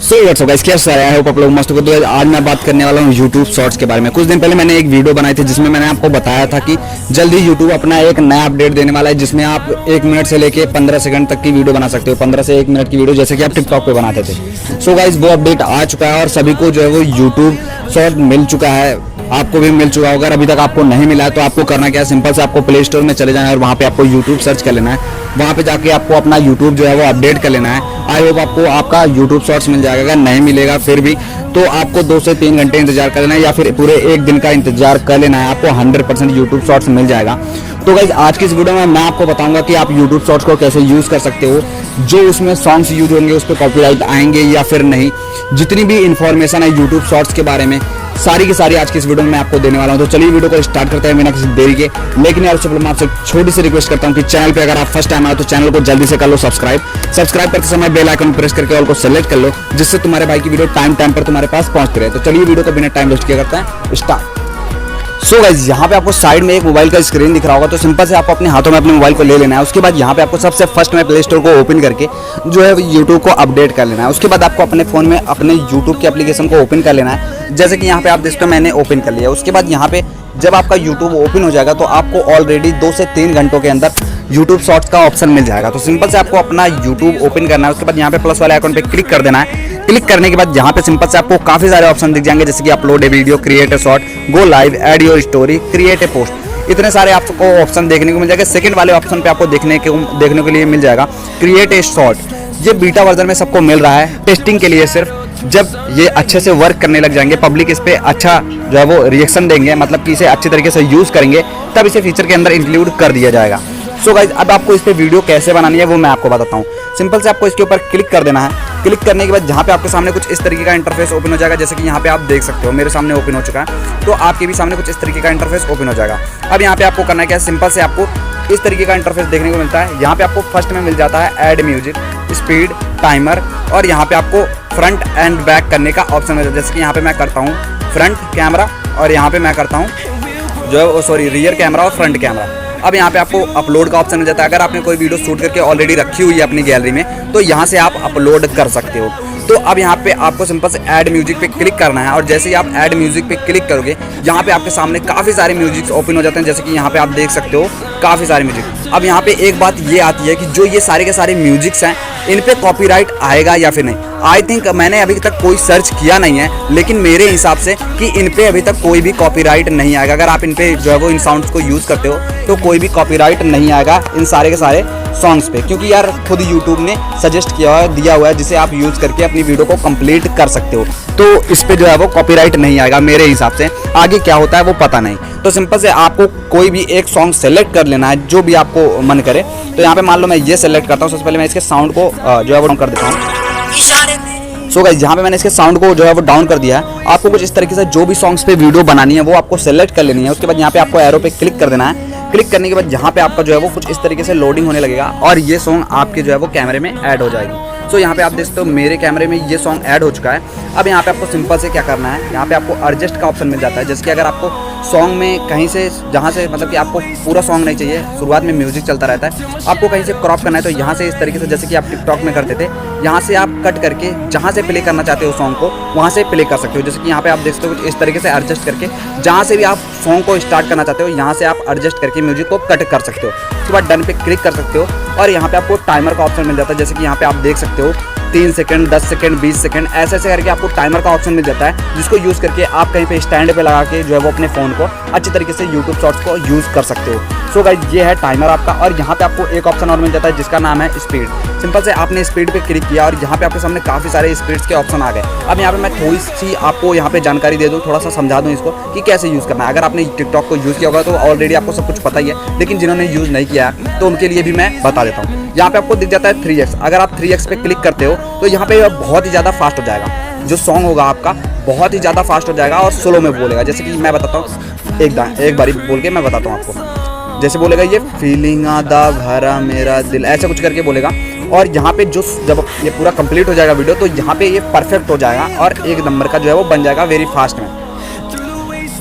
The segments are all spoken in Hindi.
व्हाट्स अप गाइस, कैसे हैं? आई होप आप लोग मस्त हो। तो आज मैं बात करने वाला हूँ YouTube शॉर्ट्स के बारे में। कुछ दिन पहले मैंने एक वीडियो बनाई थी जिसमें मैंने आपको बताया था कि जल्दी YouTube अपना एक नया अपडेट देने वाला है जिसमें आप 1 मिनट से लेके 15 सेकंड तक की वीडियो बना सकते हो। 15 से 1 मिनट की वीडियो जैसे कि आप टिकटॉक पे बनाते थे। सो गाइस, वो अपडेट आ चुका है और सभी को जो है वो YouTube शॉर्ट मिल चुका है। आपको भी मिल चुका होगा। अभी तक आपको नहीं मिला है तो आपको करना क्या है, सिंपल से आपको प्ले स्टोर में चले जाना है और वहाँ पे आपको YouTube सर्च कर लेना है। वहाँ पे जाके आपको अपना YouTube जो है वो अपडेट कर लेना है। आई होप आपको आपका YouTube शॉर्ट्स मिल जाएगा। अगर नहीं मिलेगा फिर भी तो आपको 2 से 3 घंटे इंतजार कर लेना है या फिर पूरे 1 दिन का इंतजार कर लेना है। आपको 100% YouTube शॉर्ट्स मिल जाएगा। तो गाइस, आज की इस वीडियो में मैं आपको बताऊंगा कि आप YouTube शॉर्ट्स को कैसे यूज़ कर सकते हो, जो उसमें सॉन्ग्स यूज होंगे उस पर कॉपीराइट आएंगे या फिर नहीं। जितनी भी इंफॉर्मेशन है YouTube शॉर्ट्स के बारे में सारी की सारी आज की इस वीडियो में मैं आपको देने वाला हूं। तो चलिए वीडियो को स्टार्ट करते हैं बिना किसी देरी के। लेकिन यार उससे पहले मैं आपसे छोटी सी रिक्वेस्ट करता हूं कि चैनल पे अगर आप फर्स्ट टाइम आए तो चैनल को जल्दी से कर लो सब्सक्राइब करते समय बेल आइकन प्रेस करके ऑल को सेलेक्ट कर लो, जिससे तुम्हारे भाई की वीडियो टाइम पर तुम्हारे पास पहुंचती रहे। तो चलिए वीडियो को बिना टाइम वेस्ट किए करते हैं स्टार्ट। सो गाइस, यहाँ पे आपको साइड में एक मोबाइल का स्क्रीन दिख रहा होगा। तो सिंपल से आपको अपने हाथों में अपने मोबाइल को ले लेना है। उसके बाद यहाँ पे आपको सबसे फर्स्ट में प्ले स्टोर को ओपन करके जो है YouTube को अपडेट कर लेना है। उसके बाद आपको अपने फ़ोन में अपने YouTube के एप्लीकेशन को ओपन कर लेना है। जैसे कि यहाँ पे आप देखते हो मैंने ओपन कर लिया। उसके बाद यहाँ पे जब आपका YouTube ओपन हो जाएगा तो आपको ऑलरेडी 2 से 3 घंटों के अंदर YouTube शॉर्ट्स का ऑप्शन मिल जाएगा। तो सिंपल से आपको अपना YouTube ओपन करना है। उसके बाद यहाँ पे प्लस वाले आइकन पे क्लिक कर देना है। क्लिक करने के बाद यहाँ पे सिंपल से आपको काफ़ी सारे ऑप्शन दिख जाएंगे, जैसे कि upload A video, create a short, go live, add your story, create a post. इतने सारे आपको ऑप्शन देखने को मिल जाएगा। सेकंड वाले ऑप्शन पे आपको देखने के लिए मिल जाएगा क्रिएट ए शॉर्ट। ये बीटा वर्जन में सबको मिल रहा है, टेस्टिंग के लिए सिर्फ। जब ये अच्छे से वर्क करने लग जाएंगे, पब्लिक इस पे अच्छा जो है वो रिएक्शन देंगे, मतलब कि इसे अच्छे तरीके से यूज़ करेंगे, तब इसे फीचर के अंदर इंक्लूड कर दिया जाएगा। सो गाइस, अब आपको इस पे वीडियो कैसे बनानी है वो मैं आपको बताता हूँ। सिंपल से आपको इसके ऊपर क्लिक कर देना है। क्लिक करने के बाद जहाँ पे आपके सामने कुछ इस तरीके का इंटरफेस ओपन हो जाएगा, जैसे कि यहाँ पे आप देख सकते हो मेरे सामने ओपन हो चुका है। तो आपके भी सामने कुछ इस तरीके का इंटरफेस ओपन हो जाएगा। अब यहाँ पे आपको करना है क्या है, सिंपल से आपको इस तरीके का इंटरफेस देखने को मिलता है। यहाँ पे आपको फर्स्ट में मिल जाता है ऐड म्यूजिक, स्पीड, टाइमर, और यहाँ पे आपको फ्रंट एंड बैक करने का ऑप्शन मिलता है। जैसे कि यहाँ पे मैं करता हूँ फ्रंट कैमरा और यहाँ पे मैं करता हूँ जो है रियर कैमरा और फ्रंट कैमरा। अब यहाँ पे आपको अपलोड का ऑप्शन मिल जाता है। अगर आपने कोई वीडियो शूट करके ऑलरेडी रखी हुई है अपनी गैलरी में तो यहाँ से आप अपलोड कर सकते हो। तो अब यहाँ पे आपको सिंपल से ऐड म्यूजिक पे क्लिक करना है और जैसे ही आप ऐड म्यूजिक पे क्लिक करोगे यहाँ पे आपके सामने काफ़ी सारे म्यूजिक्स ओपन हो जाते हैं, जैसे कि यहाँ पे आप देख सकते हो काफ़ी सारे म्यूजिक। अब यहाँ पे एक बात ये आती है कि जो ये सारे के सारे म्यूजिक्स हैं इन पे कॉपीराइट आएगा या फिर नहीं। आई थिंक मैंने अभी तक कोई सर्च किया नहीं है, लेकिन मेरे हिसाब से कि इन पे अभी तक कोई भी कॉपीराइट नहीं आएगा। अगर आप इन पे जो है वो इन साउंड्स को यूज़ करते हो तो कोई भी कॉपीराइट नहीं आएगा इन सारे के सारे सॉन्ग्स पे, क्योंकि यार खुद YouTube ने सजेस्ट किया हुआ है, दिया हुआ है, जिसे आप यूज़ करके अपनी वीडियो को कंप्लीट कर सकते हो। तो इस पे जो है वो कॉपीराइट नहीं आएगा मेरे हिसाब से। आगे क्या होता है वो पता नहीं। तो सिंपल से आपको कोई भी एक सॉन्ग सेलेक्ट कर लेना है जो भी आपको मन करे। तो यहाँ पे मान लो मैं ये सेलेक्ट करता हूँ। सबसे पहले मैं इसके साउंड को जो है वो डाउन कर देता हूँ। सो गाइस, जहाँ पे मैंने इसके साउंड को जो है वो डाउन कर दिया है, आपको कुछ इस तरीके से जो भी सॉन्ग्स पे वीडियो बनानी है वो आपको सेलेक्ट कर लेनी है। उसके बाद यहाँ पे आपको एरो पे क्लिक कर देना है। क्लिक करने के बाद यहाँ पे आपका जो है वो कुछ इस तरीके से लोडिंग होने लगेगा और ये सॉन्ग आपके जो है वो कैमरे में ऐड हो जाएगी। सो यहाँ पे आप देख सकते हो मेरे कैमरे में ये सॉन्ग ऐड हो चुका है। अब यहाँ पे आपको सिंपल से क्या करना है, यहाँ पे आपको एडजस्ट का ऑप्शन मिल जाता है। जैसे कि अगर आपको सॉन्ग में कहीं से जहाँ से मतलब कि आपको पूरा सॉन्ग नहीं चाहिए, शुरुआत में म्यूजिक चलता रहता है, आपको कहीं से क्रॉप करना है तो यहाँ से इस तरीके से, जैसे कि आप टिकटॉक में करते थे, यहाँ से आप कट करके जहाँ से प्ले करना चाहते हो सॉन्ग को वहाँ से प्ले कर सकते हो। जैसे कि यहाँ पे आप देख सकते हो कुछ इस तरीके से एडजस्ट करके जहाँ से भी आप सॉन्ग को स्टार्ट करना चाहते हो यहाँ से आप एडजस्ट करके म्यूजिक को कट कर सकते हो। उसके बाद डन पे क्लिक कर सकते हो और यहाँ पे आपको टाइमर का ऑप्शन मिल जाता है। जैसे कि यहाँ पे आप देख सकते हो 3 सेकंड, 10 सेकंड, 20 सेकंड, ऐसे ऐसे करके आपको टाइमर का ऑप्शन मिल जाता है, जिसको यूज़ करके आप कहीं पे स्टैंड पे लगा के जो है वो अपने फ़ोन को अच्छी तरीके से YouTube शॉर्ट्स को यूज़ कर सकते हो। सो गाइस, ये है टाइमर आपका। और यहाँ पे आपको एक ऑप्शन और मिल जाता है जिसका नाम है स्पीड। सिंपल से आपने स्पीड पे क्लिक किया और यहाँ पे आपके सामने काफ़ी सारे स्पीड्स के ऑप्शन आ गए। अब यहाँ पे मैं थोड़ी सी आपको यहाँ पे जानकारी दे दूँ, थोड़ा सा समझा दूँ इसको कि कैसे यूज़ करना है। अगर आपने टिकटॉक को यूज़ किया होगा तो ऑलरेडी आपको सब कुछ पता ही है, लेकिन जिन्होंने यूज़ नहीं किया है तो उनके लिए भी मैं बता देता हूँ। यहाँ पे आपको दिख जाता है 3x। अगर आप 3x पे क्लिक करते हो तो यहाँ पे बहुत ही ज़्यादा फास्ट हो जाएगा। जो सॉन्ग होगा आपका बहुत ही ज़्यादा फास्ट हो जाएगा और स्लो में बोलेगा। जैसे कि मैं बताता हूँ, एक बारी बोल के मैं बताता हूँ आपको। जैसे बोलेगा ये फीलिंग आधा भरा मेरा दिल, ऐसा कुछ करके बोलेगा। और यहाँ पे जो जब ये पूरा कंप्लीट हो जाएगा वीडियो तो यहाँ पे ये परफेक्ट हो जाएगा और 1 नंबर का जो है वो बन जाएगा वेरी फास्ट में।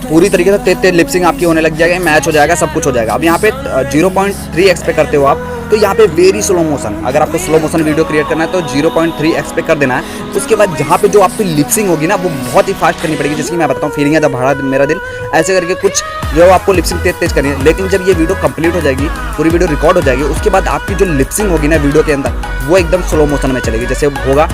पूरी तरीके से तेज लिपसिंग आपकी होने लग जाएगी, मैच हो जाएगा, सब कुछ हो जाएगा। अब यहाँ पे 0.3x पे करते हो आप तो यहाँ पे वेरी स्लो मोशन, अगर आपको स्लो मोशन वीडियो क्रिएट करना है तो 0.3x पे कर देना है। उसके बाद जहाँ पे जो आपकी लिपसिंग होगी ना वो बहुत ही फास्ट करनी पड़ेगी, जैसे कि मैं बताता हूँ फीलिंग है जब भरा मेरा दिल, ऐसे करके कुछ जो आपको लिपसिंग तेज करनी है। लेकिन जब ये वीडियो कंप्लीट हो जाएगी, पूरी वीडियो रिकॉर्ड हो जाएगी, उसके बाद आपकी जो लिपसिंग होगी ना वीडियो के अंदर वो एकदम स्लो मोशन में चलेगी। जैसे होगा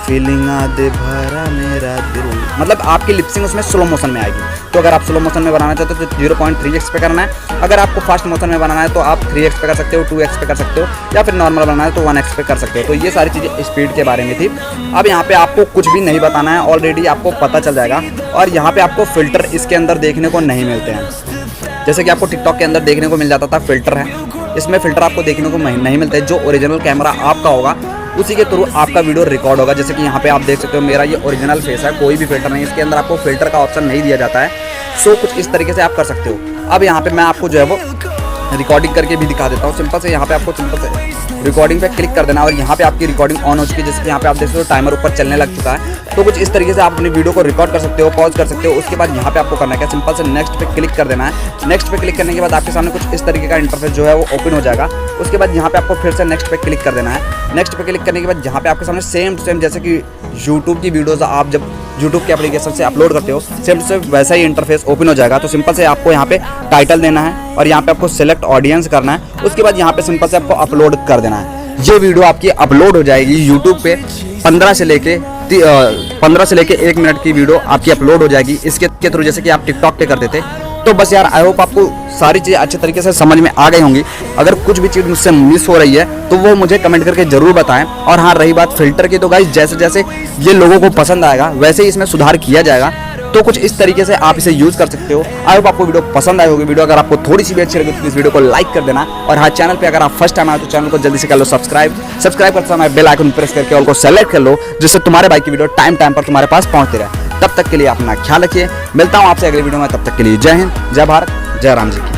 फीलिंग दे भरा मेरा दिल, मतलब आपकी लिपसिंग उसमें स्लो मोशन में आएगी। तो अगर आप स्लो मोशन में बनाना चाहते हो तो 0.3x पे करना है। अगर आपको फास्ट मोशन में बनाना है तो आप 3x पे कर सकते हो, 2x पे कर सकते हो, या फिर नॉर्मल बनाना है तो 1x पे कर सकते हो। तो ये सारी चीज़ें स्पीड के बारे में थी। अब यहाँ पे आपको कुछ भी नहीं बताना है, ऑलरेडी आपको पता चल जाएगा। और यहाँ पे आपको फ़िल्टर इसके अंदर देखने को नहीं मिलते हैं, जैसे कि आपको टिकटॉक के अंदर देखने को मिल जाता था फ़िल्टर है, इसमें फ़िल्टर आपको देखने को नहीं मिलता है। जो ओरिजिनल कैमरा आपका होगा उसी के थ्रू आपका वीडियो रिकॉर्ड होगा। जैसे कि यहाँ पे आप देख सकते हो मेरा ये ओरिजिनल फेस है, कोई भी फिल्टर नहीं, इसके अंदर आपको फिल्टर का ऑप्शन नहीं दिया जाता है। सो कुछ इस तरीके से आप कर सकते हो। अब यहाँ पे मैं आपको जो है वो रिकॉर्डिंग करके भी दिखा देता हूँ। सिंपल से यहाँ पे आपको सिंपल से रिकॉर्डिंग पे क्लिक कर देना और यहाँ पे आपकी रिकॉर्डिंग ऑन हो चुकी है। जैसे कि यहाँ पे आप देख सकते हो टाइमर ऊपर चलने लग चुका है। तो कुछ इस तरीके से आप अपनी वीडियो को रिकॉर्ड कर सकते हो, पॉज कर सकते हो। उसके बाद यहाँ पे आपको करना है क्या, सिंपल से नेक्स्ट पे क्लिक कर देना है। नेक्स्ट पे क्लिक करने के बाद आपके सामने कुछ इस तरीके का इंटरफेस जो है वो ओपन हो जाएगा। उसके बाद यहाँ पे आपको फिर से नेक्स्ट पे क्लिक कर देना है। नेक्स्ट पे क्लिक करने के बाद यहाँ पे आपके सामने सेम टू सेम जैसे कि यूट्यूब की वीडियोज़ आप जब यूट्यूब के एप्लीकेशन से अपलोड करते हो सेम टू सेम वैसा ही इंटरफेस ओपन हो जाएगा। तो सिंपल से आपको यहाँ पे टाइटल देना है और यहाँ पे आपको सेलेक्ट ऑडियंस करना है। उसके बाद यहाँ पे सिंपल से आपको अपलोड कर देना है। ये वीडियो आपकी अपलोड हो जाएगी यूट्यूब पे 15 से लेके 1 मिनट की वीडियो आपकी अपलोड हो जाएगी इसके थ्रू, जैसे कि आप टिकटॉक पे करते थे। तो बस यार आई होप आपको सारी चीज़ें अच्छे तरीके से समझ में आ गई होंगी। अगर कुछ भी चीज़ मुझसे मिस हो रही है तो वो मुझे कमेंट करके ज़रूर बताएं। और हाँ, रही बात फिल्टर की, तो गाइस जैसे जैसे ये लोगों को पसंद आएगा वैसे ही इसमें सुधार किया जाएगा। तो कुछ इस तरीके से आप इसे यूज़ कर सकते हो। आई होप आपको वीडियो पसंद आई होगी। वीडियो अगर आपको थोड़ी सी भी अच्छी लगी तो इस वीडियो को लाइक कर देना। और हाँ, चैनल पे अगर आप फर्स्ट टाइम आए तो चैनल को जल्दी से कर लो सब्सक्राइब करते समय बेल आइकन प्रेस करके ऑल को सेलेक्ट कर लो, जिससे तुम्हारे भाई की वीडियो टाइम पर तुम्हारे पास पहुंचती रहे। तब तक के लिए अपना ख्याल रखिए, मिलता हूँ आपसे अगली वीडियो में। तब तक के लिए जय हिंद, जय भारत, जय राम जी की।